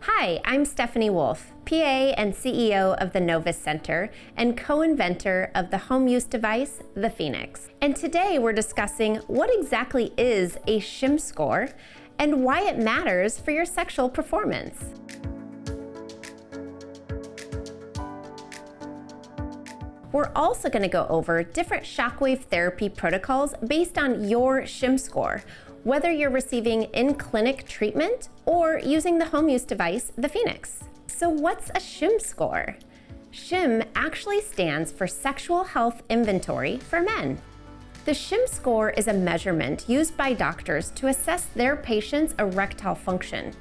Hi, I'm Stephanie Wolff, PA and CEO of the Novus Center and co-inventor of the home use device, the Phoenix. And today we're discussing what exactly is a SHIM score and why it matters for your sexual performance. We're also going to go over different shockwave therapy protocols based on your SHIM score, whether you're receiving in-clinic treatment or using the home use device, the Phoenix. So what's a SHIM score? SHIM actually stands for Sexual Health Inventory for men. The SHIM score is a measurement used by doctors to assess their patients' erectile function.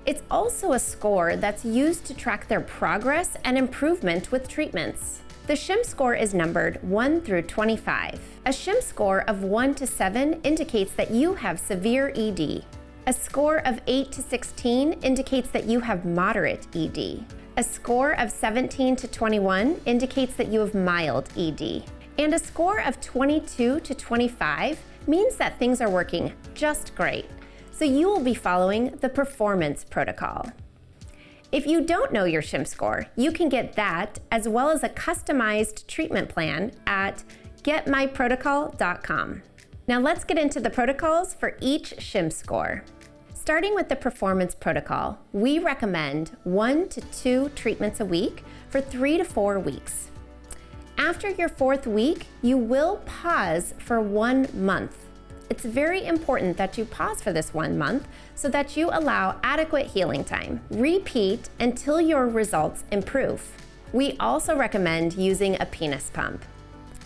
It's also a score that's used to track their progress and improvement with treatments. The SHIM score is numbered 1 through 25. A SHIM score of 1 to 7 indicates that you have severe ED. A score of 8 to 16 indicates that you have moderate ED. A score of 17 to 21 indicates that you have mild ED. And a score of 22 to 25 means that things are working just great. So you will be following the performance protocol. If you don't know your SHIM score, you can get that as well as a customized treatment plan at getmyprotocol.com. Now let's get into the protocols for each SHIM score. Starting with the performance protocol, we recommend 1 to 2 treatments a week for 3 to 4 weeks. After your 4th week, you will pause for 1 month. It's very important that you pause for this 1 month so that you allow adequate healing time. Repeat until your results improve. We also recommend using a penis pump.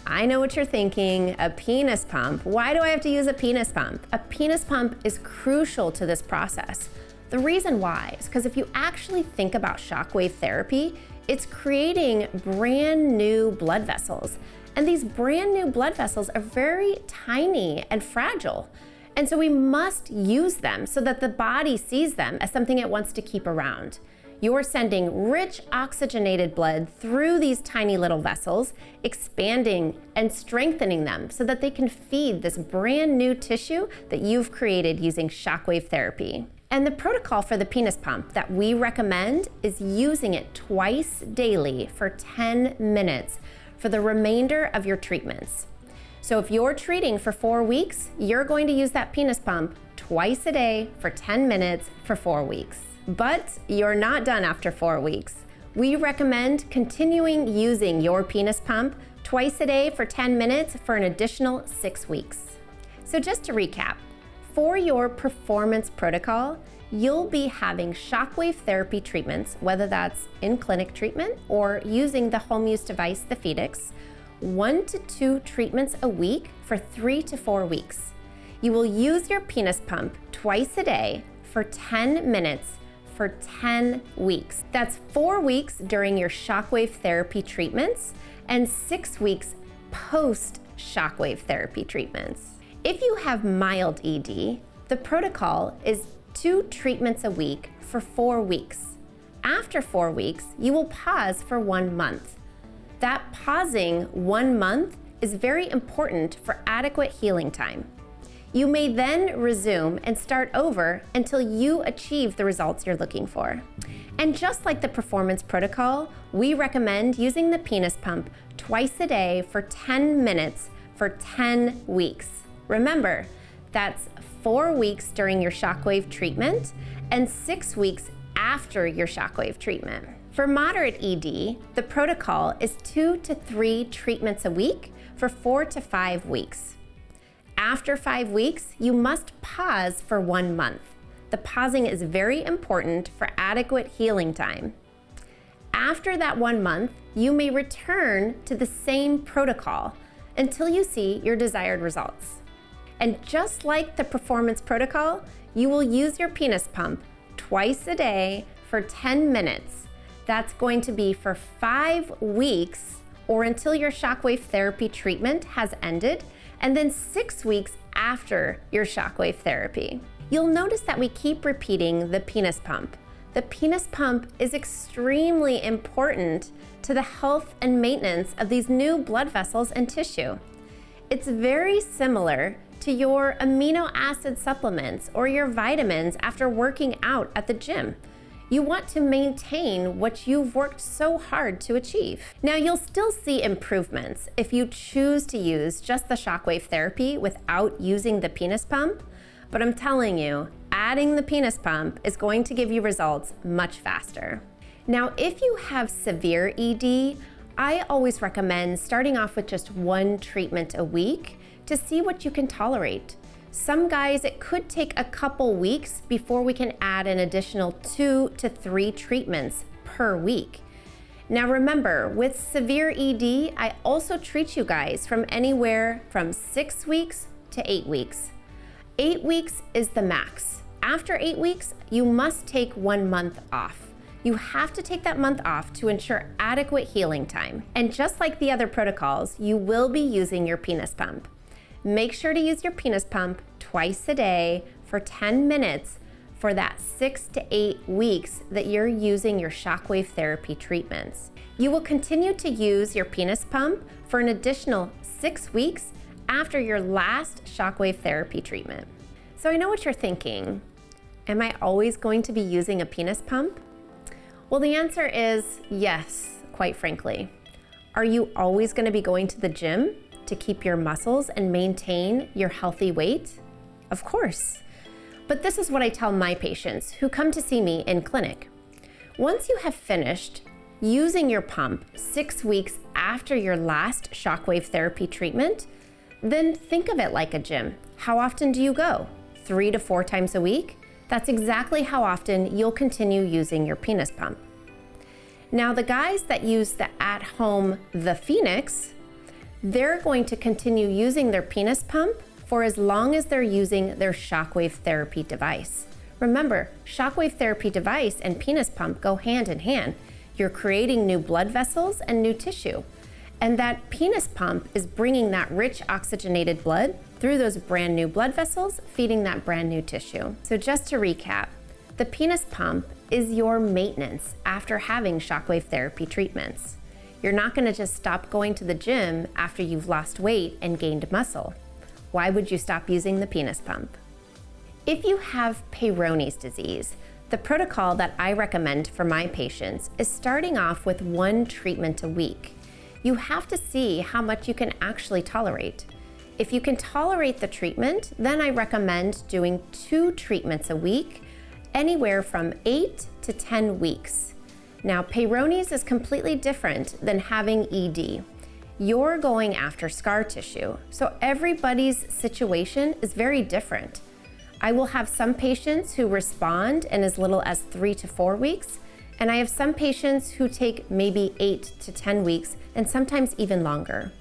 I know what you're thinking, a penis pump. Why do I have to use a penis pump? A penis pump is crucial to this process. The reason why is because if you actually think about shockwave therapy, it's creating brand new blood vessels. And these brand new blood vessels are very tiny and fragile. And so we must use them so that the body sees them as something it wants to keep around. You're sending rich oxygenated blood through these tiny little vessels, expanding and strengthening them so that they can feed this brand new tissue that you've created using shockwave therapy. And the protocol for the penis pump that we recommend is using it twice daily for 10 minutes for the remainder of your treatments. So if you're treating for 4 weeks, you're going to use that penis pump twice a day for 10 minutes for 4 weeks. But you're not done after 4 weeks. We recommend continuing using your penis pump twice a day for 10 minutes for an additional 6 weeks. So just to recap, for your performance protocol, you'll be having shockwave therapy treatments, whether that's in-clinic treatment or using the home use device, the Phoenix, 1 to 2 treatments a week for 3 to 4 weeks. You will use your penis pump twice a day for 10 minutes for 10 weeks. That's 4 weeks during your shockwave therapy treatments and 6 weeks post shockwave therapy treatments. If you have mild ED, the protocol is 2 treatments a week for 4 weeks. After 4 weeks, you will pause for 1 month. That pausing 1 month is very important for adequate healing time. You may then resume and start over until you achieve the results you're looking for. And just like the performance protocol, we recommend using the penis pump twice a day for 10 minutes for 10 weeks. Remember, that's 4 weeks during your shockwave treatment and 6 weeks after your shockwave treatment. For moderate ED, the protocol is 2 to 3 treatments a week for 4 to 5 weeks. After 5 weeks, you must pause for 1 month. The pausing is very important for adequate healing time. After that 1 month, you may return to the same protocol until you see your desired results. And just like the performance protocol, you will use your penis pump twice a day for 10 minutes. That's going to be for 5 weeks or until your shockwave therapy treatment has ended, and then 6 weeks after your shockwave therapy. You'll notice that we keep repeating the penis pump. The penis pump is extremely important to the health and maintenance of these new blood vessels and tissue. It's very similar to your amino acid supplements or your vitamins after working out at the gym. You want to maintain what you've worked so hard to achieve. Now, you'll still see improvements if you choose to use just the Shockwave therapy without using the penis pump, but I'm telling you, adding the penis pump is going to give you results much faster. Now, if you have severe ED, I always recommend starting off with just one treatment a week to see what you can tolerate. Some guys, it could take a couple weeks before we can add an additional 2 to 3 treatments per week. Now remember, with severe ED, I also treat you guys from anywhere from 6 weeks to 8 weeks. 8 weeks is the max. After 8 weeks, you must take 1 month off. You have to take that month off to ensure adequate healing time. And just like the other protocols, you will be using your penis pump. Make sure to use your penis pump twice a day for 10 minutes for that 6 to 8 weeks that you're using your Shockwave therapy treatments. You will continue to use your penis pump for an additional 6 weeks after your last Shockwave therapy treatment. So I know what you're thinking. Am I always going to be using a penis pump? Well, the answer is yes, quite frankly. Are you always going to be going to the gym to keep your muscles and maintain your healthy weight? Of course. But this is what I tell my patients who come to see me in clinic. Once you have finished using your pump 6 weeks after your last Shockwave therapy treatment, then think of it like a gym. How often do you go? 3 to 4 times a week? That's exactly how often you'll continue using your penis pump. Now, the guys that use the at-home The Phoenix, they're going to continue using their penis pump for as long as they're using their Shockwave therapy device. Remember, Shockwave therapy device and penis pump go hand in hand. You're creating new blood vessels and new tissue. And that penis pump is bringing that rich oxygenated blood through those brand new blood vessels, feeding that brand new tissue. So just to recap, the penis pump is your maintenance after having Shockwave therapy treatments. You're not going to just stop going to the gym after you've lost weight and gained muscle. Why would you stop using the penis pump? If you have Peyronie's disease, the protocol that I recommend for my patients is starting off with 1 treatment a week. You have to see how much you can actually tolerate. If you can tolerate the treatment, then I recommend doing 2 treatments a week, anywhere from 8 to 10 weeks. Now, Peyronie's is completely different than having ED. You're going after scar tissue, so everybody's situation is very different. I will have some patients who respond in as little as 3 to 4 weeks, and I have some patients who take maybe 8 to 10 weeks, and sometimes even longer.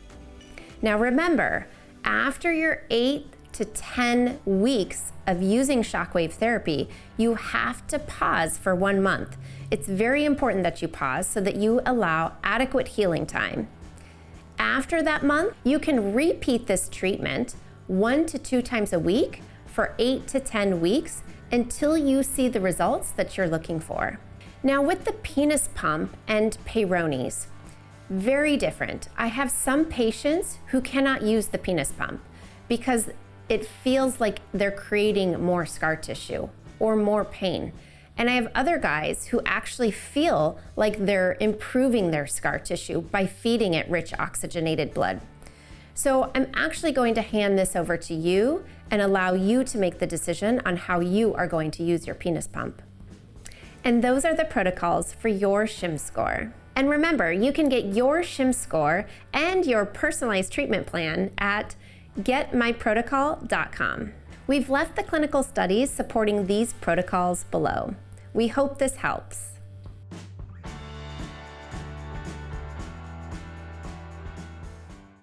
Now remember, after your 8 to 10 weeks of using Shockwave therapy, you have to pause for 1 month. It's very important that you pause so that you allow adequate healing time. After that month, you can repeat this treatment 1 to 2 times a week for 8 to 10 weeks until you see the results that you're looking for. Now with the penis pump and Peyronie's, very different. I have some patients who cannot use the penis pump because it feels like they're creating more scar tissue or more pain. And I have other guys who actually feel like they're improving their scar tissue by feeding it rich oxygenated blood. So I'm actually going to hand this over to you and allow you to make the decision on how you are going to use your penis pump. And those are the protocols for your SHIM Score. And remember, you can get your SHIM Score and your personalized treatment plan at getmyprotocol.com. We've left the clinical studies supporting these protocols below. We hope this helps.